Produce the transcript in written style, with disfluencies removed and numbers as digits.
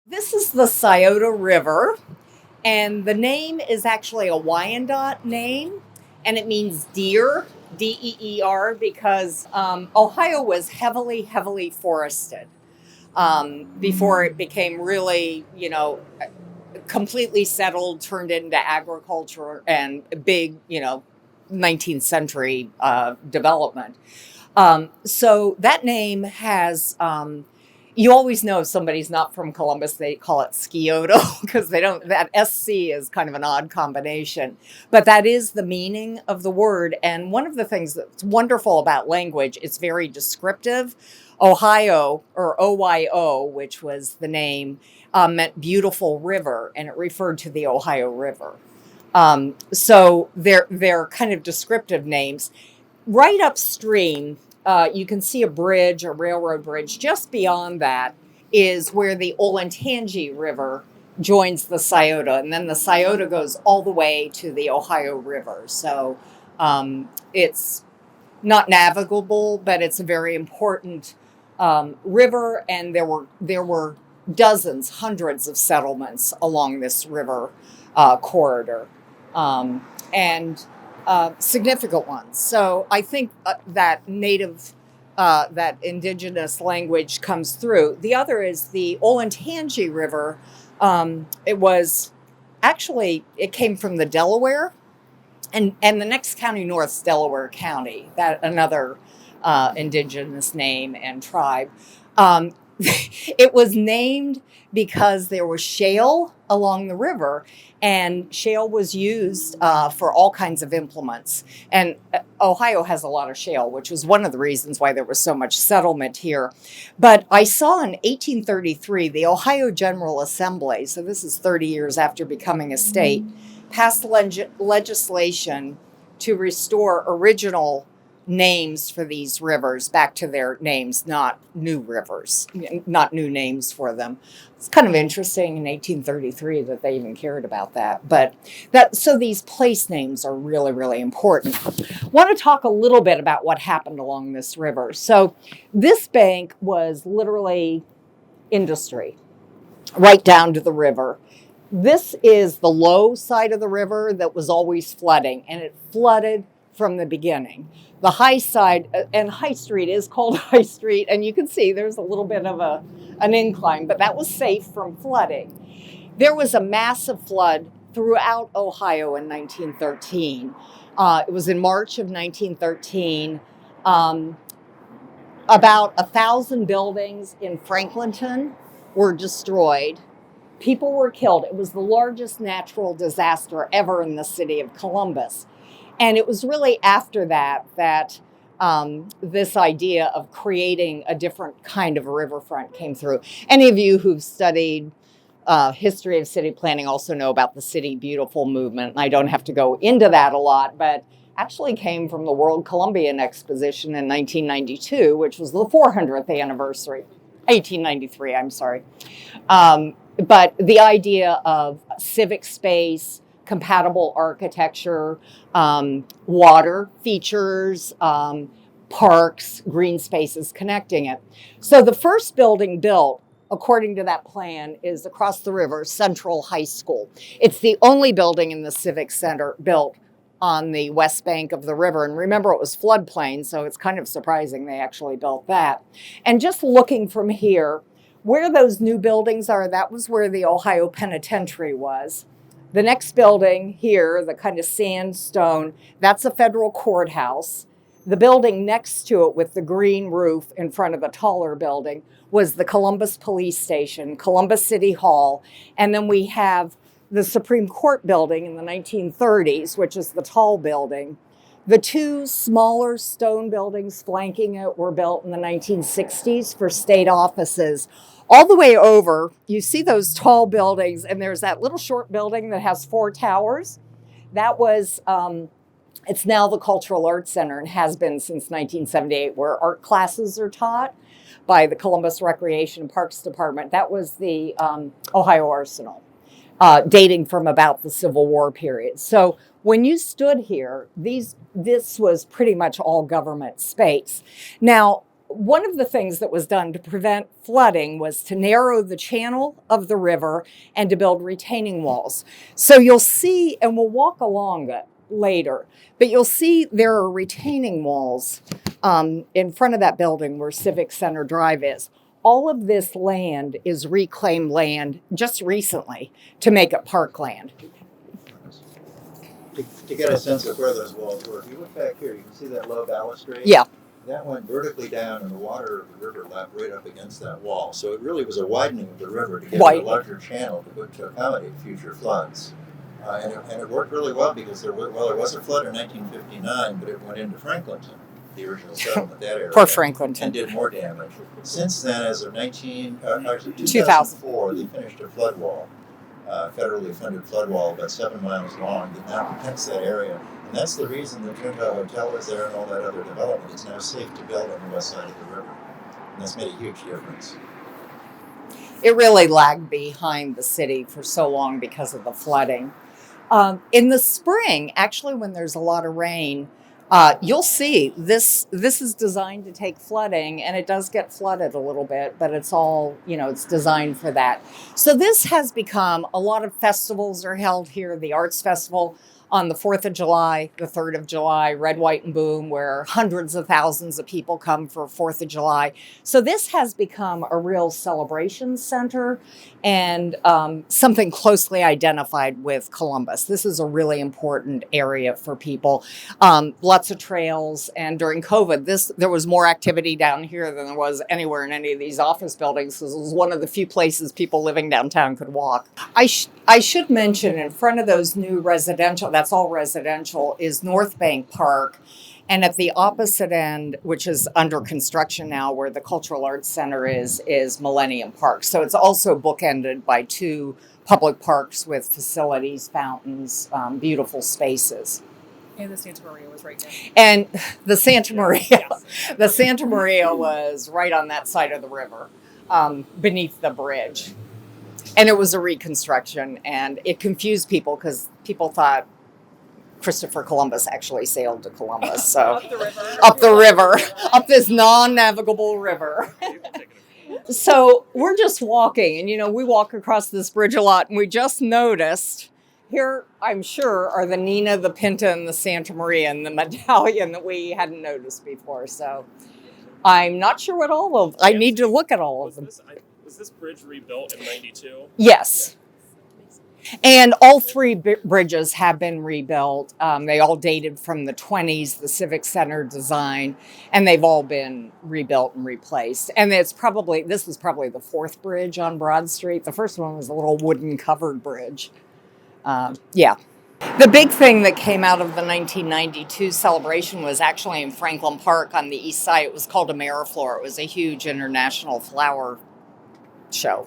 This is the Scioto River, and the name is actually a Wyandotte name, and it means deer, Deer, because Ohio was heavily, heavily forested before it became really, completely settled, turned into agriculture and big, 19th century development. So that name has, you always know if somebody's not from Columbus, they call it Scioto because they don't, that SC is kind of an odd combination. But that is the meaning of the word. And one of the things that's wonderful about language, it's very descriptive. Ohio, or OYO, which was the name, meant beautiful river, and it referred to the Ohio River. So they're kind of descriptive names. Right upstream, you can see a bridge, a railroad bridge. Just beyond that is where the Olentangy River joins the Scioto, and then the Scioto goes all the way to the Ohio River. So it's not navigable, but it's a very important river, and there were dozens, hundreds of settlements along this river corridor. And significant ones. So I think that that indigenous language comes through. The other is the Olentangy River. It was actually, it came from the Delaware, and the next county north is Delaware County, that another indigenous name and tribe. It was named because there was shale along the river, and shale was used for all kinds of implements. And Ohio has a lot of shale, which was one of the reasons why there was so much settlement here. But I saw in 1833, the Ohio General Assembly, so this is 30 years after becoming a state, passed legislation to restore original names for these rivers back to their names, not new rivers, not new names for them. It's kind of interesting in 1833 that they even cared about that. But so these place names are really, really important. I want to talk a little bit about what happened along this river. So this bank was literally industry right down to the river. This is the low side of the river that was always flooding, and it flooded from the beginning. The high side, and High Street is called High Street, and you can see there's a little bit of an incline, but that was safe from flooding. There was a massive flood throughout Ohio in 1913. It was in March of 1913. About 1,000 buildings in Franklinton were destroyed. People were killed. It was the largest natural disaster ever in the city of Columbus. And it was really after that this idea of creating a different kind of riverfront came through. Any of you who've studied history of city planning also know about the City Beautiful movement. And I don't have to go into that a lot, but actually came from the World Columbian Exposition in 1992, which was the 400th anniversary. 1893, I'm sorry. But the idea of civic space, compatible architecture, water features, parks, green spaces connecting it. So the first building built, according to that plan, is across the river, Central High School. It's the only building in the Civic Center built on the west bank of the river. And remember, it was floodplain, so it's kind of surprising they actually built that. And just looking from here, where those new buildings are, that was where the Ohio Penitentiary was. The next building here, the kind of sandstone, that's a federal courthouse. The building next to it with the green roof in front of the taller building was the Columbus Police Station, Columbus City Hall. And then we have the Supreme Court building in the 1930s, which is the tall building. The two smaller stone buildings flanking it were built in the 1960s for state offices. All the way over, you see those tall buildings, and there's that little short building that has 4 towers. That was, it's now the Cultural Arts Center and has been since 1978, where art classes are taught by the Columbus Recreation and Parks Department. That was the Ohio Arsenal, dating from about the Civil War period. So when you stood here, this was pretty much all government space. Now, one of the things that was done to prevent flooding was to narrow the channel of the river and to build retaining walls. So you'll see, and we'll walk along it later, but you'll see there are retaining walls in front of that building where Civic Center Drive is. All of this land is reclaimed land just recently to make it parkland. To get a sense of where those walls were, if you look back here, you can see that low balustrade. Yeah. That went vertically down, and the water of the river lapped right up against that wall. So it really was a widening of the river to get a larger channel to accommodate future floods. And it worked really well because there was a flood in 1959, but it went into Franklinton, the original settlement, that area. Poor Franklinton. And did more damage. Since then, as of 2004, they finished a flood wall. Federally funded flood wall about 7 miles long that now protects that area. And that's the reason the Junta Hotel is there and all that other development. It's now safe to build on the west side of the river. And that's made a huge difference. It really lagged behind the city for so long because of the flooding. In the spring, actually, when there's a lot of rain, you'll see this is designed to take flooding, and it does get flooded a little bit, but it's all, it's designed for that. So this has become, a lot of festivals are held here. The Arts Festival on the 4th of July, the 3rd of July, Red, White, and Boom, where hundreds of thousands of people come for 4th of July. So this has become a real celebration center and something closely identified with Columbus. This is a really important area for people. Lots of trails, and during COVID, there was more activity down here than there was anywhere in any of these office buildings, because it was one of the few places people living downtown could walk. I should mention, in front of those new residential, that's all residential, is North Bank Park. And at the opposite end, which is under construction now, where the Cultural Arts Center is Millennium Park. So it's also bookended by 2 public parks with facilities, fountains, beautiful spaces. And the Santa Maria was right there. And the Santa Maria, Yes. the Santa Maria was right on that side of the river, beneath the bridge. And it was a reconstruction, and it confused people because people thought Christopher Columbus actually sailed to Columbus. So up the river, up this non-navigable river. So we're just walking, and we walk across this bridge a lot, and we just noticed here, I'm sure, are the Nina, the Pinta, and the Santa Maria, and the medallion that we hadn't noticed before. So I'm not sure what all of. I need to look at all of them. Was this bridge rebuilt in '92? Yes. And all 3 bridges have been rebuilt. They all dated from the 20s, the Civic Center design, and they've all been rebuilt and replaced. And this was probably the 4th bridge on Broad Street. The first one was a little wooden covered bridge. Yeah. The big thing that came out of the 1992 celebration was actually in Franklin Park on the east side. It was called Ameriflora. It was a huge international flower show.